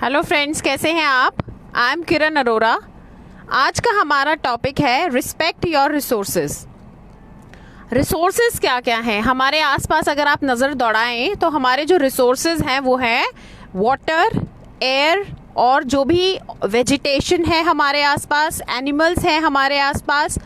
Hello friends, कैसे हैं आप। आई एम किरण अरोरा। आज का हमारा टॉपिक है रिस्पेक्ट योर रिसोर्सेज। रिसोर्सेज क्या क्या हैं हमारे आसपास। अगर आप नज़र दौड़ाएं तो हमारे जो रिसोर्सेज हैं वो है वाटर, एयर और जो भी वेजिटेशन है हमारे आसपास, एनिमल्स हैं हमारे आसपास,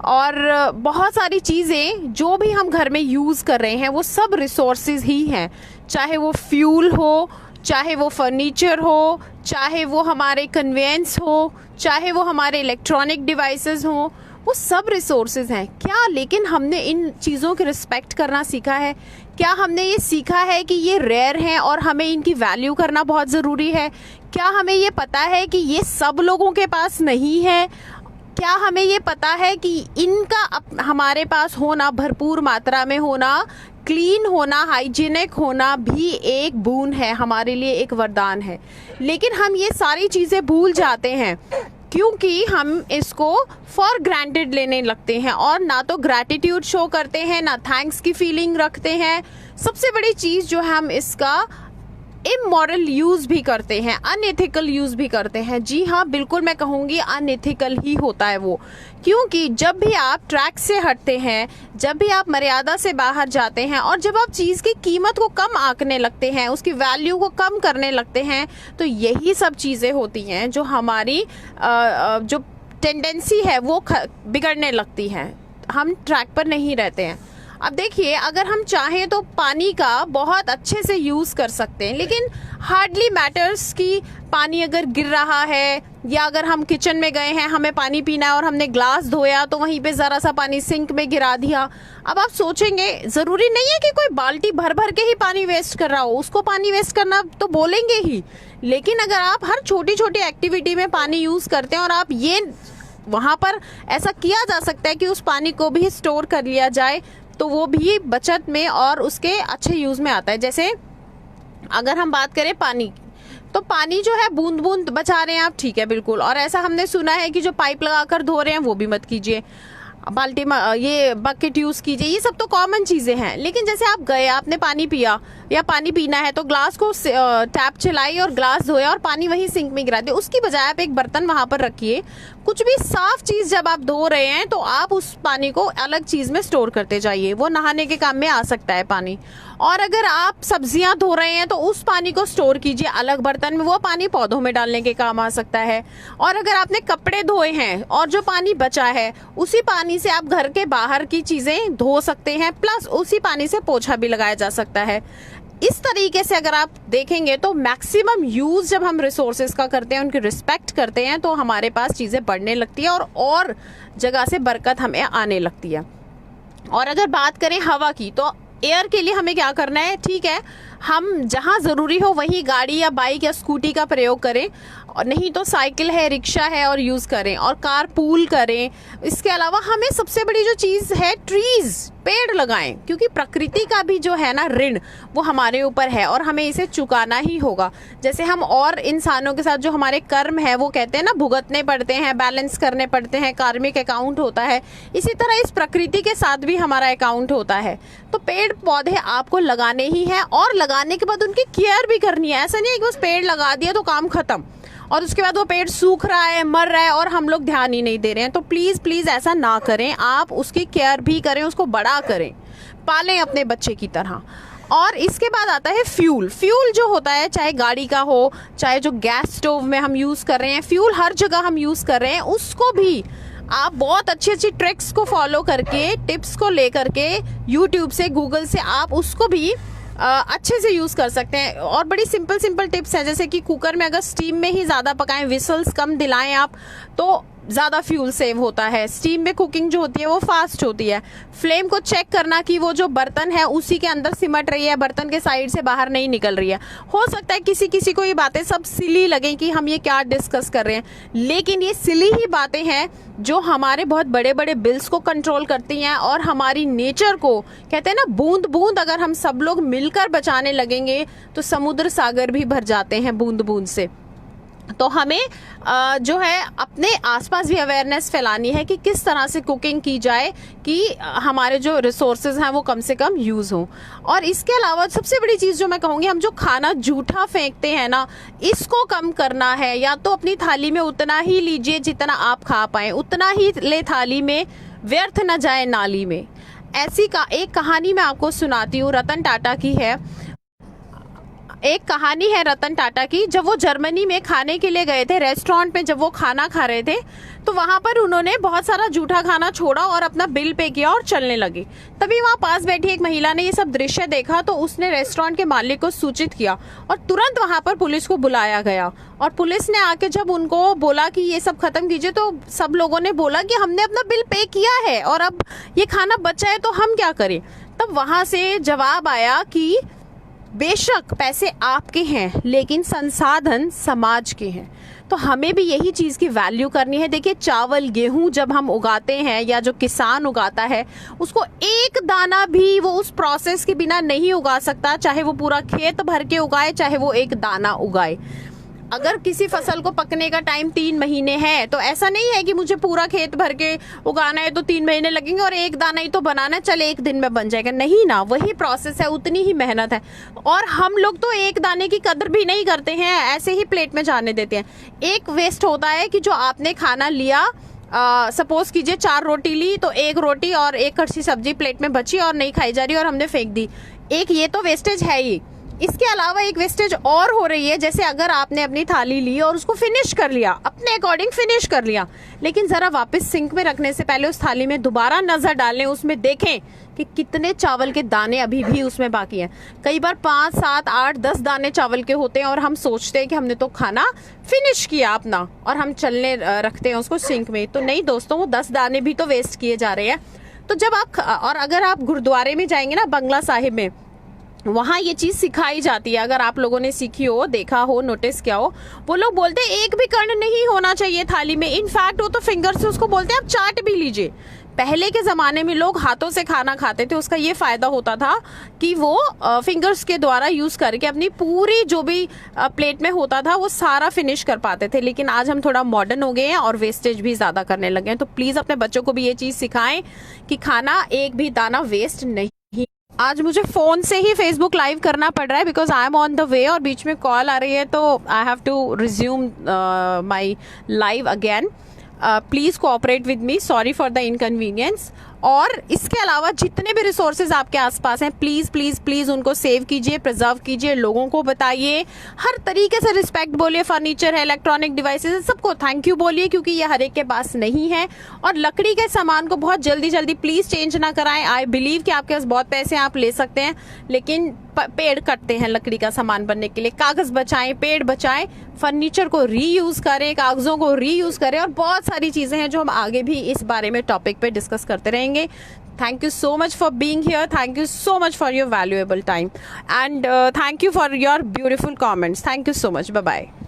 और बहुत सारी चीज़ें जो भी हम घर में यूज़ कर रहे हैं वो सब रिसोर्सेज ही हैं। चाहे वो फ्यूल हो, चाहे वो फर्नीचर हो, चाहे वो हमारे कन्वेंस हो, चाहे वो हमारे इलेक्ट्रॉनिक डिवाइसेस हो, वो सब रिसोर्सेज हैं। क्या लेकिन हमने इन चीज़ों की रिस्पेक्ट करना सीखा है? क्या हमने ये सीखा है कि ये रेयर हैं और हमें इनकी वैल्यू करना बहुत ज़रूरी है? क्या हमें ये पता है कि ये सब लोगों के पास नहीं है? क्या हमें ये पता है कि इनका हमारे पास होना, भरपूर मात्रा में होना, क्लीन होना, हाइजीनिक होना भी एक बून है, हमारे लिए एक वरदान है। लेकिन हम ये सारी चीज़ें भूल जाते हैं क्योंकि हम इसको फॉर ग्रांटेड लेने लगते हैं और ना तो ग्रैटिट्यूड शो करते हैं, ना थैंक्स की फीलिंग रखते हैं। सबसे बड़ी चीज़ जो है, हम इसका इमोरल यूज़ भी करते हैं, अनएथिकल यूज़ भी करते हैं। जी हाँ, बिल्कुल मैं कहूँगी अनएथिकल ही होता है वो, क्योंकि जब भी आप ट्रैक से हटते हैं, जब भी आप मर्यादा से बाहर जाते हैं और जब आप चीज़ की कीमत को कम आंकने लगते हैं, उसकी वैल्यू को कम करने लगते हैं, तो यही सब चीज़ें होती हैं जो हमारी जो टेंडेंसी है वो बिगड़ने लगती हैं। हम ट्रैक पर नहीं रहते हैं। अब देखिए, अगर हम चाहें तो पानी का बहुत अच्छे से यूज़ कर सकते हैं, लेकिन हार्डली मैटर्स कि पानी अगर गिर रहा है, या अगर हम किचन में गए हैं, हमें पानी पीना है और हमने ग्लास धोया तो वहीं पे ज़रा सा पानी सिंक में गिरा दिया। अब आप सोचेंगे, ज़रूरी नहीं है कि कोई बाल्टी भर भर के ही पानी वेस्ट कर रहा हो, उसको पानी वेस्ट करना तो बोलेंगे ही। लेकिन अगर आप हर छोटी छोटी एक्टिविटी में पानी यूज़ करते हैं और आप ये वहाँ पर ऐसा किया जा सकता है कि उस पानी को भी स्टोर कर लिया जाए, तो वो भी बचत में और उसके अच्छे यूज़ में आता है। जैसे अगर हम बात करें पानी की, तो पानी जो है बूंद बूंद बचा रहे हैं आप, ठीक है, बिल्कुल। और ऐसा हमने सुना है कि जो पाइप लगाकर धो रहे हैं वो भी मत कीजिए, बाल्टी में ये बकेट यूज़ कीजिए। ये सब तो कॉमन चीज़ें हैं। लेकिन जैसे आप गए, आपने पानी पिया या पानी पीना है, तो ग्लास को टैप चलाई और ग्लास धोया और पानी वहीं सिंक में गिरा दिया। उसकी बजाय आप एक बर्तन वहाँ पर रखिए। कुछ भी साफ चीज़ जब आप धो रहे हैं तो आप उस पानी को अलग चीज़ में स्टोर करते जाइए, वो नहाने के काम में आ सकता है पानी। और अगर आप सब्जियां धो रहे हैं तो उस पानी को स्टोर कीजिए अलग बर्तन में, वो पानी पौधों में डालने के काम आ सकता है। और अगर आपने कपड़े धोए हैं और जो पानी बचा है, उसी पानी से आप घर के बाहर की चीज़ें धो सकते हैं, प्लस उसी पानी से पोछा भी लगाया जा सकता है। इस तरीके से अगर आप देखेंगे तो मैक्सिमम यूज़ जब हम रिसोर्सेज का करते हैं, उनकी रिस्पेक्ट करते हैं, तो हमारे पास चीज़ें बढ़ने लगती है और जगह से बरकत हमें आने लगती है। और अगर बात करें हवा की, तो एयर के लिए हमें क्या करना है? ठीक है, हम जहाँ ज़रूरी हो वहीं गाड़ी या बाइक या स्कूटी का प्रयोग करें, और नहीं तो साइकिल है, रिक्शा है और यूज़ करें, और कार पूल करें। इसके अलावा हमें सबसे बड़ी जो चीज़ है, ट्रीज़, पेड़ लगाएं, क्योंकि प्रकृति का भी जो है ना ऋण, वो हमारे ऊपर है और हमें इसे चुकाना ही होगा। जैसे हम और इंसानों के साथ जो हमारे कर्म है, वो कहते हैं ना, भुगतने पड़ते हैं, बैलेंस करने पड़ते हैं, कार्मिक अकाउंट होता है, इसी तरह इस प्रकृति के साथ भी हमारा अकाउंट होता है। तो पेड़ पौधे आपको लगाने ही हैं, और लगाने के बाद उनकी केयर भी करनी है। ऐसा नहीं है कि बस पेड़ लगा दिया तो काम खत्म और उसके बाद वो पेड़ सूख रहा है, मर रहा है और हम लोग ध्यान ही नहीं दे रहे हैं। तो प्लीज़ प्लीज़ ऐसा ना करें, आप उसकी केयर भी करें, उसको बड़ा करें, पालें अपने बच्चे की तरह। और इसके बाद आता है फ्यूल। फ्यूल जो होता है, चाहे गाड़ी का हो, चाहे जो गैस स्टोव में हम यूज़ कर रहे हैं, फ्यूल हर जगह हम यूज़ कर रहे हैं, उसको भी आप बहुत अच्छी अच्छी ट्रिक्स को फॉलो करके, टिप्स को लेकर के, यूट्यूब से, गूगल से, आप उसको भी अच्छे से यूज़ कर सकते हैं। और बड़ी सिंपल सिंपल टिप्स हैं, जैसे कि कुकर में अगर स्टीम में ही ज़्यादा पकाएं, विसल्स कम दिलाएं आप, तो ज़्यादा फ्यूल सेव होता है। स्टीम में कुकिंग जो होती है वो फास्ट होती है। फ्लेम को चेक करना कि वो जो बर्तन है उसी के अंदर सिमट रही है, बर्तन के साइड से बाहर नहीं निकल रही है। हो सकता है किसी किसी को ये बातें सब सिली लगें कि हम ये क्या डिस्कस कर रहे हैं, लेकिन ये सिली ही बातें हैं जो हमारे बहुत बड़े बड़े बिल्स को कंट्रोल करती हैं और हमारी नेचर को, कहते हैं ना, बूंद बूंद अगर हम सब लोग मिलकर बचाने लगेंगे तो समुद्र सागर भी भर जाते हैं बूंद बूंद से। तो हमें जो है अपने आसपास भी अवेयरनेस फैलानी है कि किस तरह से कुकिंग की जाए कि हमारे जो रिसोर्सेज हैं वो कम से कम यूज़ हों। और इसके अलावा सबसे बड़ी चीज़ जो मैं कहूँगी, हम जो खाना जूठा फेंकते हैं ना, इसको कम करना है। या तो अपनी थाली में उतना ही लीजिए जितना आप खा पाएँ, उतना ही ले थाली में, व्यर्थ न जाए नाली में। ऐसी का एक कहानी मैं आपको सुनाती हूँ, रतन टाटा की है। एक कहानी है रतन टाटा की। जब वो जर्मनी में खाने के लिए गए थे, रेस्टोरेंट में जब वो खाना खा रहे थे, तो वहां पर उन्होंने बहुत सारा जूठा खाना छोड़ा और अपना बिल पे किया और चलने लगे। तभी वहां पास बैठी एक महिला ने ये सब दृश्य देखा, तो उसने रेस्टोरेंट के मालिक को सूचित किया और तुरंत वहां पर पुलिस को बुलाया गया। और पुलिस ने आके जब उनको बोला कि ये सब खत्म कीजिए, तो सब लोगों ने बोला कि हमने अपना बिल पे किया है और अब ये खाना बचा है तो हम क्या करें। तब वहां से जवाब आया कि बेशक पैसे आपके हैं, लेकिन संसाधन समाज के हैं। तो हमें भी यही चीज़ की वैल्यू करनी है। देखिए, चावल गेहूं जब हम उगाते हैं या जो किसान उगाता है, उसको एक दाना भी वो उस प्रोसेस के बिना नहीं उगा सकता, चाहे वो पूरा खेत भर के उगाए, चाहे वो एक दाना उगाए। अगर किसी फसल को पकने का टाइम 3 महीने है, तो ऐसा नहीं है कि मुझे पूरा खेत भर के उगाना है तो 3 महीने लगेंगे और एक दाना ही तो बनाना है, चले एक दिन में बन जाएगा। नहीं ना, वही प्रोसेस है, उतनी ही मेहनत है। और हम लोग तो एक दाने की कदर भी नहीं करते हैं, ऐसे ही प्लेट में जाने देते हैं। एक वेस्ट होता है कि जो आपने खाना लिया, सपोज कीजिए 4 रोटी ली, तो 1 रोटी और 1 कड़छी सब्जी प्लेट में बची और नहीं खाई जा रही और हमने फेंक दी। एक ये तो वेस्टेज है ही। इसके अलावा एक वेस्टेज और हो रही है, जैसे अगर आपने अपनी थाली ली और उसको फिनिश कर लिया, अपने अकॉर्डिंग फिनिश कर लिया, लेकिन जरा वापस सिंक में रखने से पहले उस थाली में दोबारा नजर डालें, उसमें देखें कि कितने चावल के दाने अभी भी उसमें बाकी हैं। कई बार 5, 7, 8, 10 दाने चावल के होते हैं और हम सोचते हैं कि हमने तो खाना फिनिश किया अपना, और हम चलने रखते हैं उसको सिंक में। तो नहीं दोस्तों, वो 10 दाने भी तो वेस्ट किए जा रहे हैं। तो जब आप, और अगर आप गुरुद्वारे में जाएंगे ना, बंगला साहिब में, वहाँ ये चीज़ सिखाई जाती है। अगर आप लोगों ने सीखी हो, देखा हो, नोटिस किया हो, वो लोग बोलते हैं एक भी कण नहीं होना चाहिए थाली में। इनफैक्ट वो तो फिंगर से उसको बोलते हैं आप चाट भी लीजिए। पहले के ज़माने में लोग हाथों से खाना खाते थे, उसका ये फ़ायदा होता था कि वो फिंगर्स के द्वारा यूज़ करके अपनी पूरी जो भी प्लेट में होता था वो सारा फिनिश कर पाते थे। लेकिन आज हम थोड़ा मॉडर्न हो गए हैं और वेस्टेज भी ज़्यादा करने लगे हैं। तो प्लीज़ अपने बच्चों को भी ये चीज़ सिखाएं कि खाना एक भी दाना वेस्ट नहीं। आज मुझे फ़ोन से ही फेसबुक लाइव करना पड़ रहा है because I am on the way, और बीच में कॉल आ रही है, तो I have to resume my live again. Please cooperate with me, sorry for the inconvenience. और इसके अलावा जितने भी रिसोर्सेज आपके आसपास हैं, प्लीज़ प्लीज़ प्लीज़ उनको सेव कीजिए, प्रिजर्व कीजिए, लोगों को बताइए, हर तरीके से रिस्पेक्ट बोलिए। फर्नीचर है, इलेक्ट्रॉनिक डिवाइसेज, सबको थैंक यू बोलिए, क्योंकि ये हर एक के पास नहीं है। और लकड़ी के सामान को बहुत जल्दी जल्दी प्लीज़ चेंज ना कराएं। आई बिलीव कि आपके पास बहुत पैसे आप ले सकते हैं, लेकिन पेड़ कटते हैं लकड़ी का सामान बनने के लिए। कागज़ बचाएं, पेड़ बचाएं, फर्नीचर को रीयूज़ करें, कागज़ों को रीयूज़ करें, और बहुत सारी चीज़ें हैं जो हम आगे भी इस बारे में टॉपिक पे डिस्कस करते रहेंगे। Thank you so much for being here. Thank you so much for your valuable time. And thank you for your beautiful comments. Thank you so much. Bye-bye.